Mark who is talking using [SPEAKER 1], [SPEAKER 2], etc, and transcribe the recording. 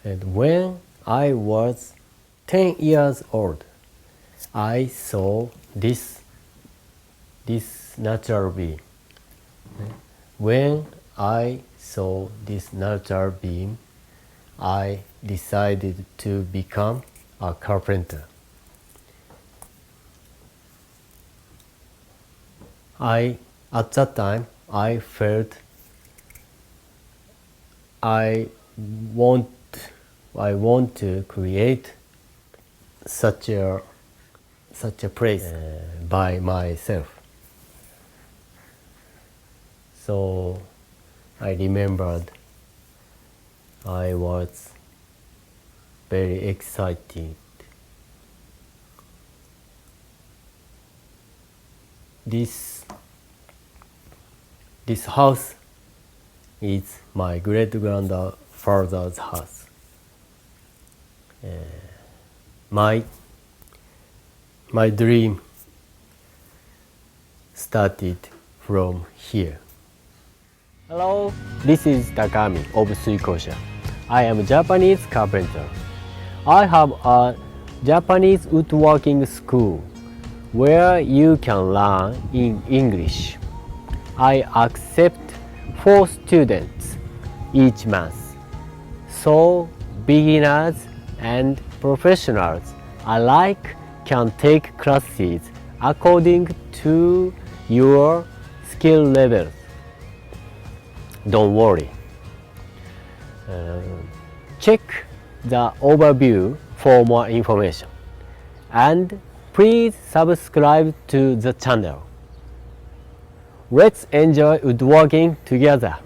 [SPEAKER 1] And when I was 10 years old, I saw this natural being. When I saw this natural being, I decided to become a carpenter. At that time, I felt I want to create such a place by myself. So I remembered I was very excited. This house is my great-grandfather's house. My dream started from here. Hello, this is Takami of Suikosha. I am a Japanese carpenter. I have a Japanese woodworking school where you can learn in English. I accept 4 students each month, so beginners and professionals alike can take classes according to your skill levels. Don't worry. Check the overview for more information. And please subscribe to the channel. Let's enjoy woodworking together.